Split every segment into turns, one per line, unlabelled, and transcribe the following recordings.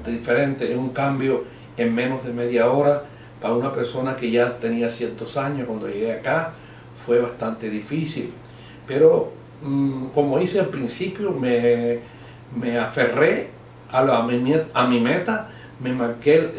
bastante diferente. Es un cambio en menos de media hora. Para una persona que ya tenía ciertos años, cuando llegué acá, fue bastante difícil. Pero como hice al principio, me aferré a mi meta, me marqué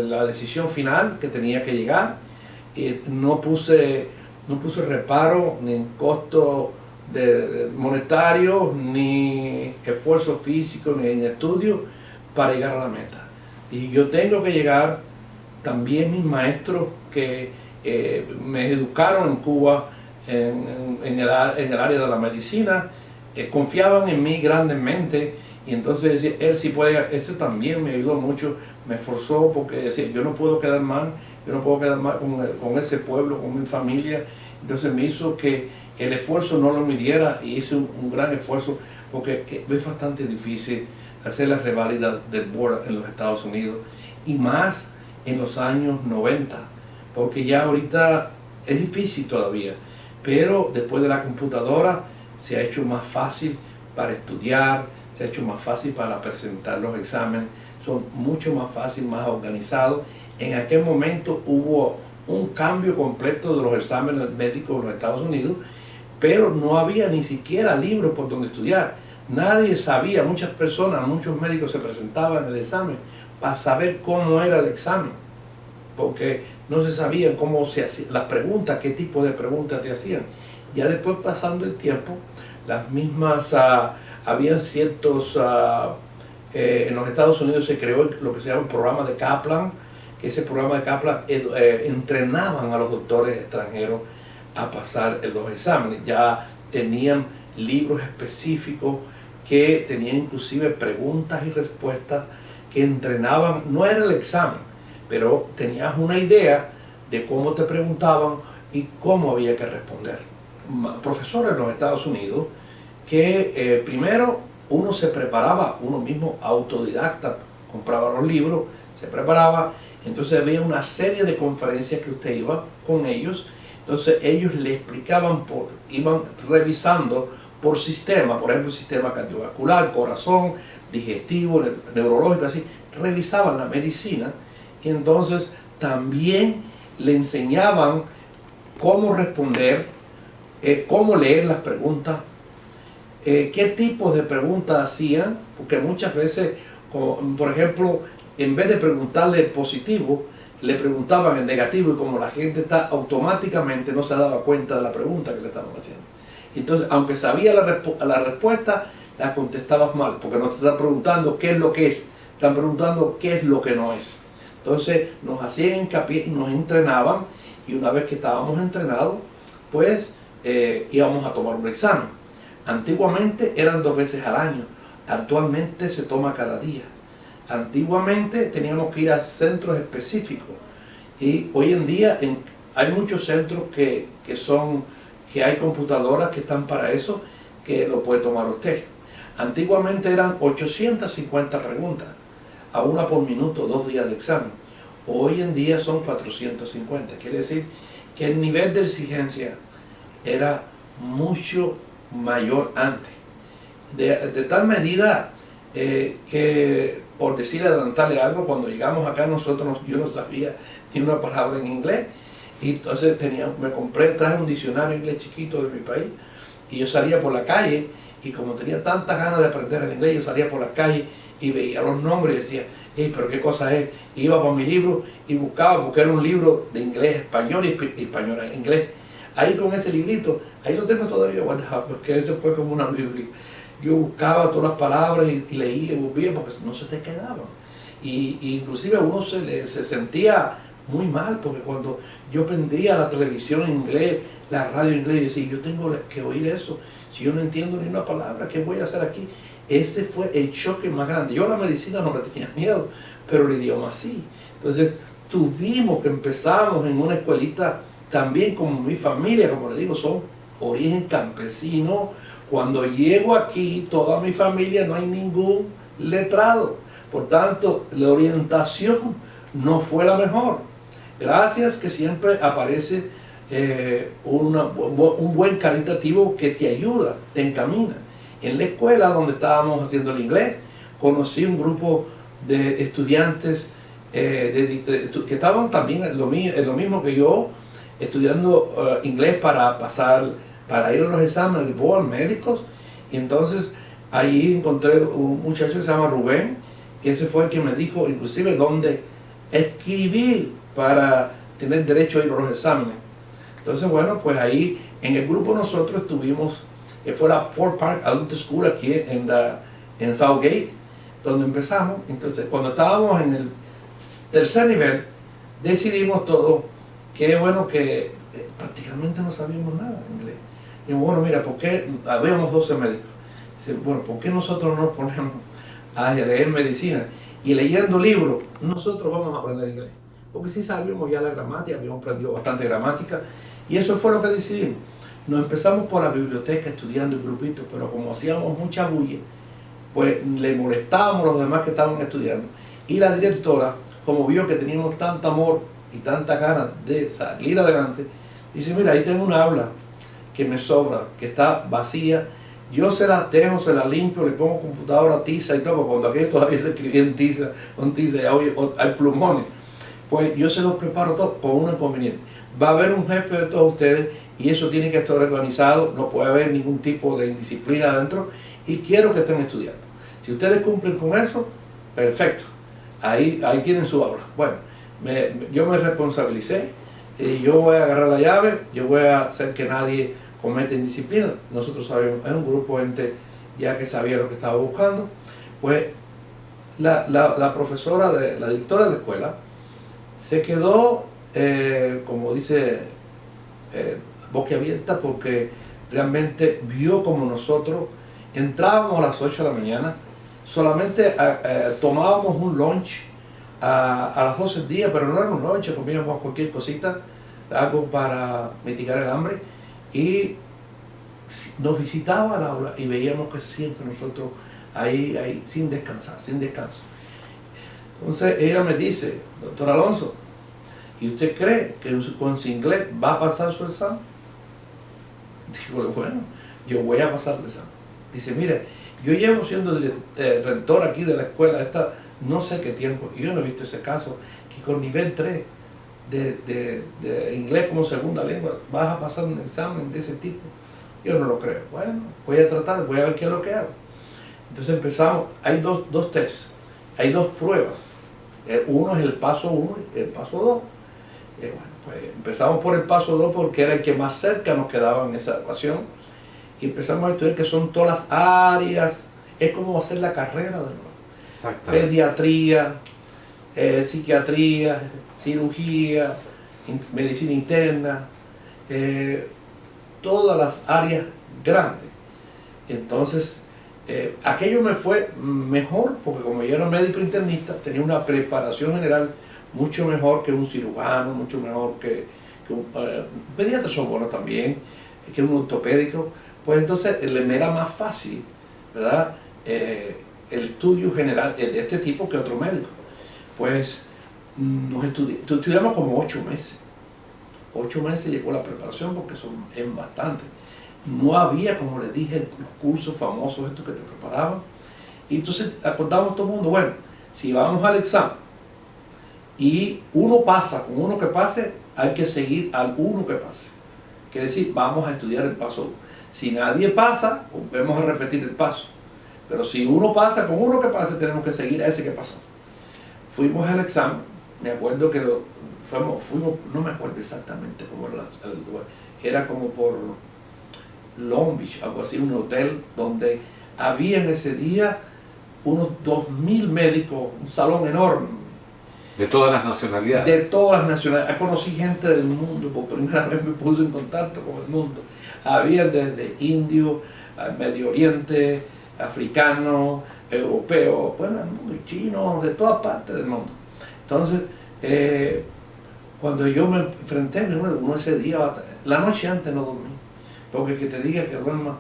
la decisión final que tenía que llegar, y no puse reparo ni en costo monetario, ni esfuerzo físico, ni en estudio para llegar a la meta. Y yo tengo que llegar. También mis maestros que me educaron en Cuba en el área de la medicina confiaban en mí grandemente, y entonces decía, él sí puede. Eso también me ayudó mucho, me esforzó, porque decía, yo no puedo quedar mal con ese pueblo, con mi familia. Entonces me hizo que el esfuerzo no lo midiera, y hice un gran esfuerzo, porque es bastante difícil hacer la reválida del board en los Estados Unidos, y más en los años 90, porque ya ahorita es difícil todavía, pero después de la computadora se ha hecho más fácil para estudiar, se ha hecho más fácil para presentar los exámenes, son mucho más fácil, más organizados. En aquel momento hubo un cambio completo de los exámenes médicos en los Estados Unidos, pero no había ni siquiera libros por donde estudiar. Nadie sabía, muchas personas, muchos médicos se presentaban en el examen para saber cómo era el examen, porque no se sabía cómo se hacían las preguntas, qué tipo de preguntas te hacían. Ya después, pasando el tiempo, las mismas, habían ciertos, en los Estados Unidos se creó lo que se llama el programa de Kaplan, que ese programa de Kaplan entrenaban a los doctores extranjeros a pasar los exámenes. Ya tenían libros específicos que tenían inclusive preguntas y respuestas que entrenaban. No era el examen, pero tenías una idea de cómo te preguntaban y cómo había que responder. Profesores en los Estados Unidos que primero uno se preparaba, uno mismo autodidacta, compraba los libros, se preparaba, entonces había una serie de conferencias que usted iba con ellos, entonces ellos le explicaban, iban revisando por sistema, por ejemplo, sistema cardiovascular, corazón, digestivo, neurológico, así, revisaban la medicina, y entonces también le enseñaban cómo responder, cómo leer las preguntas, qué tipos de preguntas hacían, porque muchas veces, por ejemplo, en vez de preguntarle positivo, le preguntaban en negativo, y como la gente automáticamente no se daba cuenta de la pregunta que le estaban haciendo. Entonces, aunque sabía la respuesta, la contestabas mal, porque no te están preguntando qué es lo que es, están preguntando qué es lo que no es. Entonces nos hacían hincapié, nos entrenaban, y una vez que estábamos entrenados, pues íbamos a tomar un examen. Antiguamente eran 2 veces al año, actualmente se toma cada día. Antiguamente teníamos que ir a centros específicos, y hoy en día hay muchos centros que hay computadoras que están para eso, que lo puede tomar usted. Antiguamente eran 850 preguntas, a una por minuto, 2 días de examen. Hoy en día son 450. Quiere decir que el nivel de exigencia era mucho mayor antes. De tal medida que, por decirle, adelantarle algo, cuando llegamos acá yo no sabía ni una palabra en inglés, y entonces traje un diccionario inglés chiquito de mi país, y yo salía por la calle, y como tenía tantas ganas de aprender el inglés, yo salía por la calle y veía los nombres y decía, pero qué cosa es, y iba por mi libro y buscaba, porque era un libro de inglés, español y español, inglés. Ahí con ese librito, ahí lo tengo todavía guardado, porque ese fue como una biblia. Yo buscaba todas las palabras y leía y volvía, porque no se te quedaban. Y inclusive uno se sentía muy mal, porque cuando yo prendía la televisión en inglés, la radio en inglés, y decía, yo tengo que oír eso, si yo no entiendo ni una palabra, ¿qué voy a hacer aquí? Ese fue el choque más grande. Yo a la medicina no le tenía miedo, pero el idioma sí. Entonces tuvimos que empezamos en una escuelita, también como mi familia, como le digo, son origen campesino. Cuando llego aquí, toda mi familia no hay ningún letrado. Por tanto, la orientación no fue la mejor. Gracias que siempre aparece un buen caritativo que te ayuda, te encamina. En la escuela donde estábamos haciendo el inglés, conocí un grupo de estudiantes que estaban también en lo mismo que yo, estudiando inglés para ir a los exámenes de board médicos. Y entonces ahí encontré un muchacho que se llama Rubén, que ese fue el que me dijo inclusive dónde escribir para tener derecho a ir a los exámenes. Entonces, bueno, pues ahí en el grupo nosotros estuvimos, que fue la Fort Park Adult School aquí en Southgate, donde empezamos. Entonces, cuando estábamos en el tercer nivel, decidimos todo que bueno, que prácticamente no sabíamos nada de inglés. Y bueno, mira, ¿por qué? Habíamos 12 médicos. Dice, bueno, ¿por qué nosotros no nos ponemos a leer medicina? Y leyendo libros, nosotros vamos a aprender inglés. Porque sí sabíamos ya la gramática, habíamos aprendido bastante gramática. Y eso fue lo que decidimos. Nos empezamos por la biblioteca estudiando en grupitos, pero como hacíamos mucha bulla, pues le molestábamos a los demás que estaban estudiando. Y la directora, como vio que teníamos tanto amor y tanta ganas de salir adelante, dice, mira, ahí tengo una aula que me sobra, que está vacía, yo se la dejo, se la limpio, le pongo computadora, tiza y todo, porque cuando aquello todavía se escribía en tiza, con tiza, y hoy hay plumones, pues yo se los preparo todo con un inconveniente. Va a haber un jefe de todos ustedes y eso tiene que estar organizado, no puede haber ningún tipo de indisciplina adentro y quiero que estén estudiando. Si ustedes cumplen con eso, perfecto, ahí tienen su aula. Bueno, yo me responsabilicé, yo voy a agarrar la llave, yo voy a hacer que nadie cometa indisciplina. Nosotros sabemos, es un grupo de gente ya que sabía lo que estaba buscando. Pues la profesora, la directora de la escuela, se quedó, como dice, boquiabierta, porque realmente vio como nosotros entrábamos a las 8 de la mañana, solamente tomábamos un lunch a las 12 del día, pero no era un lunch, comíamos cualquier cosita, algo para mitigar el hambre, y nos visitaba al aula y veíamos que siempre nosotros ahí sin descansar, sin descanso. Entonces ella me dice, doctor Alonso, ¿y usted cree que con su inglés va a pasar su examen? Digo, bueno, yo voy a pasar el examen. Dice, mire, yo llevo siendo rector aquí de la escuela no sé qué tiempo, y yo no he visto ese caso, que con nivel 3 de inglés como segunda lengua vas a pasar un examen de ese tipo. Yo no lo creo. Bueno, voy a tratar, voy a ver qué es lo que hago. Entonces empezamos, hay dos tests, hay dos pruebas. Uno es el paso 1 y el paso 2. Bueno, pues empezamos por el paso 2 porque era el que más cerca nos quedaba en esa ocasión. Y empezamos a estudiar que son todas las áreas, es como hacer la carrera de nuevo. Pediatría, psiquiatría, cirugía, medicina interna, todas las áreas grandes. Entonces, aquello me fue mejor, porque como yo era médico internista, tenía una preparación general mucho mejor que un cirujano, mucho mejor que un pediatra, son buenos también, que un ortopédico. Pues entonces me era más fácil, ¿verdad? El estudio general de este tipo que otro médico. Pues estudiamos como 8 meses. 8 meses llegó la preparación porque es bastante. No había, como les dije, los cursos famosos estos que te preparaban. Y entonces acordamos todo el mundo, bueno, si vamos al examen y uno pasa, con uno que pase, hay que seguir al uno que pase. Quiere decir, vamos a estudiar el paso 1. Si nadie pasa, volvemos a repetir el paso. Pero si uno pasa, con uno que pase, tenemos que seguir a ese que pasó. Fuimos al examen, me acuerdo que fuimos, no me acuerdo exactamente cómo era el lugar, era como por Long Beach, algo así, un hotel donde había en ese día unos 2000 médicos, un salón enorme.
De todas las nacionalidades.
De todas las nacionalidades. Conocí gente del mundo, por primera vez me puse en contacto con el mundo. Había desde indio, Medio Oriente, africano, europeo, bueno, el mundo chino, de todas partes del mundo. Entonces, cuando yo me enfrenté, uno ese día, la noche antes no dormí, porque que te diga que duerma,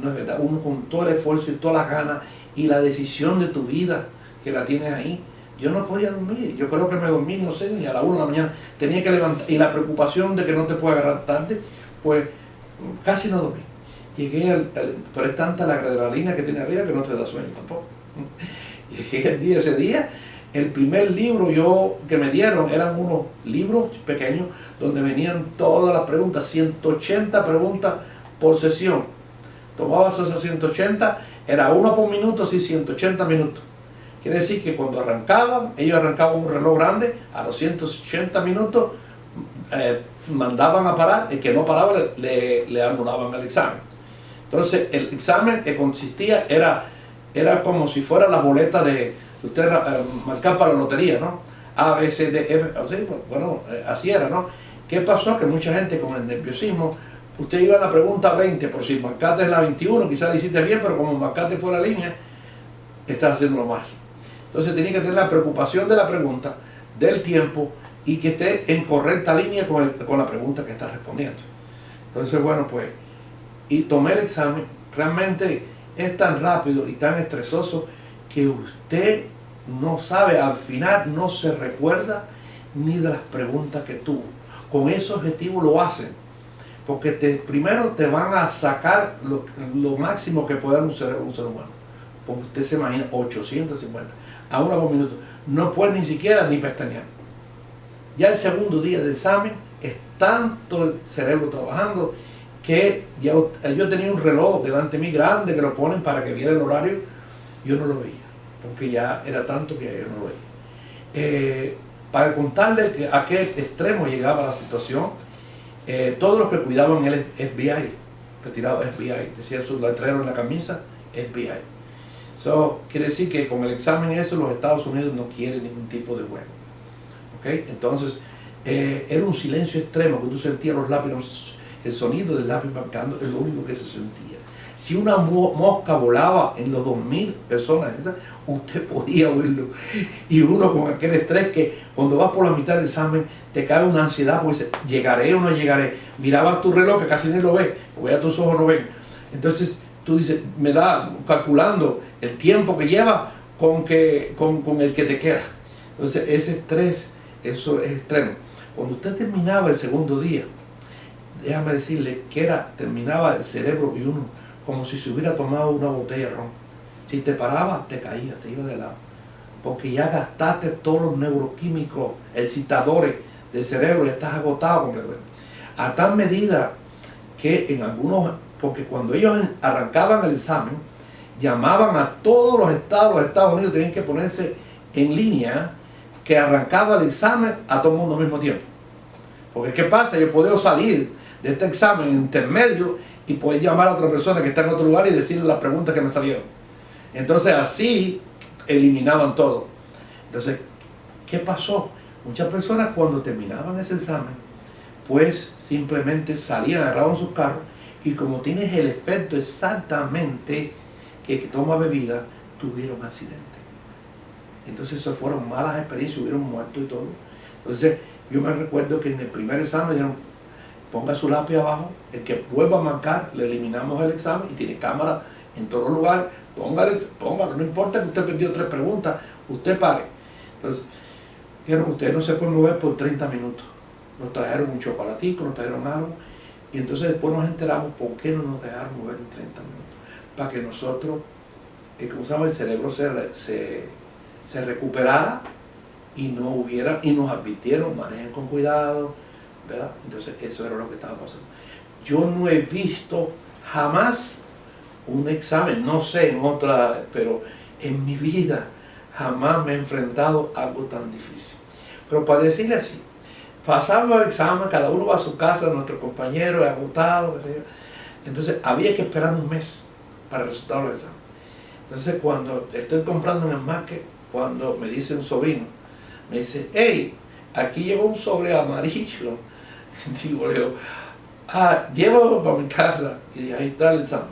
no es verdad, uno con todo el esfuerzo y todas las ganas y la decisión de tu vida que la tienes ahí, yo no podía dormir, yo creo que me dormí, no sé, ni a la 1 de la mañana, tenía que levantar, y la preocupación de que no te puede agarrar tarde, pues casi no dormí. Llegué pero es tanta la adrenalina que tiene arriba que no te da sueño tampoco. Llegué ese día, el primer libro que me dieron eran unos libros pequeños donde venían todas las preguntas, 180 preguntas por sesión. Tomabas esas 180, era uno por minuto, sí, 180 minutos. Quiere decir que cuando arrancaban, ellos arrancaban un reloj grande, a los 180 minutos mandaban a parar, el que no paraba le anulaban el examen. Entonces el examen que consistía, era como si fuera la boleta de usted marcar para la lotería, ¿no? A, B, C, D, F, así, bueno, así era, ¿no? ¿Qué pasó? Que mucha gente con el nerviosismo, usted iba a la pregunta 20, por si marcaste la 21, quizás la hiciste bien, pero como marcaste fuera de línea, estás haciéndolo mal. Entonces tenía que tener la preocupación de la pregunta, del tiempo, y que esté en correcta línea con la pregunta que está respondiendo. Entonces, bueno, pues, y tomé el examen. Realmente es tan rápido y tan estresoso que usted no sabe, al final no se recuerda ni de las preguntas que tuvo. Con ese objetivo lo hacen, porque primero te van a sacar lo máximo que pueda un ser humano. Porque usted se imagina 850 a una por minuto, no puede ni siquiera ni pestañear. Ya el segundo día de examen es tanto el cerebro trabajando que ya yo tenía un reloj delante de mí grande que lo ponen para que viera el horario. Yo no lo veía, porque ya era tanto que yo no lo veía. Para contarles a qué extremo llegaba la situación, todos los que cuidaban el FBI, retirado FBI, decía su letrero en la camisa, FBI. Eso quiere decir que con el examen eso los Estados Unidos no quieren ningún tipo de juego. ¿Okay? Entonces, era un silencio extremo, que tú sentías los lápices, el sonido del lápiz marcando, es lo único que se sentía. Si una mosca volaba en los 2000 personas, usted podía oírlo. Y uno con aquel estrés que cuando vas por la mitad del examen te cae una ansiedad, pues dice, ¿llegaré o no llegaré? Mirabas tu reloj que casi ni lo ves, porque ya tus ojos no ven. Entonces tú dices, me da calculando el tiempo que lleva con el que te queda. Entonces ese estrés, eso es extremo. Cuando usted terminaba el segundo día, déjame decirle que terminaba el cerebro y uno como si se hubiera tomado una botella de ron. Si te parabas, te caías, te ibas de lado. Porque ya gastaste todos los neuroquímicos, excitadores del cerebro, ya estás agotado completamente. A tal medida que en algunos, porque cuando ellos arrancaban el examen, llamaban a todos los estados Unidos, tenían que ponerse en línea, que arrancaba el examen a todo el mundo al mismo tiempo. Porque ¿qué pasa? Yo puedo salir de este examen intermedio y poder llamar a otra persona que está en otro lugar y decirle las preguntas que me salieron. Entonces así eliminaban todo. Entonces, ¿qué pasó? Muchas personas cuando terminaban ese examen, pues simplemente salían, agarraban sus carros y como tienes el efecto exactamente que toma bebida, tuvieron accidentes. Entonces eso fueron malas experiencias, hubieron muertos y todo. Entonces yo me recuerdo que en el primer examen dijeron, ponga su lápiz abajo, el que vuelva a marcar, le eliminamos el examen y tiene cámara en todo lugar, póngalo, no importa que usted perdió 3 preguntas, usted pare. Entonces, dijeron, ustedes no se pueden mover por 30 minutos. Nos trajeron un chocolatico, nos trajeron algo, y entonces después nos enteramos por qué no nos dejaron mover en 30 minutos. Para que nosotros, como sabemos, el cerebro se recuperara y no hubiera, y nos advirtieron, manejen con cuidado, ¿verdad? Entonces eso era lo que estaba pasando. Yo no he visto jamás un examen, no sé en otra, pero en mi vida jamás me he enfrentado a algo tan difícil. Pero para decirle así, pasamos el examen, cada uno va a su casa, nuestro compañero es agotado, entonces había que esperar un mes para el resultado del examen. Entonces cuando estoy comprando en el market, cuando me dice un sobrino, me dice, hey, aquí llegó un sobre amarillo. Digo, llévalo para mi casa. Y dije, ahí está el examen.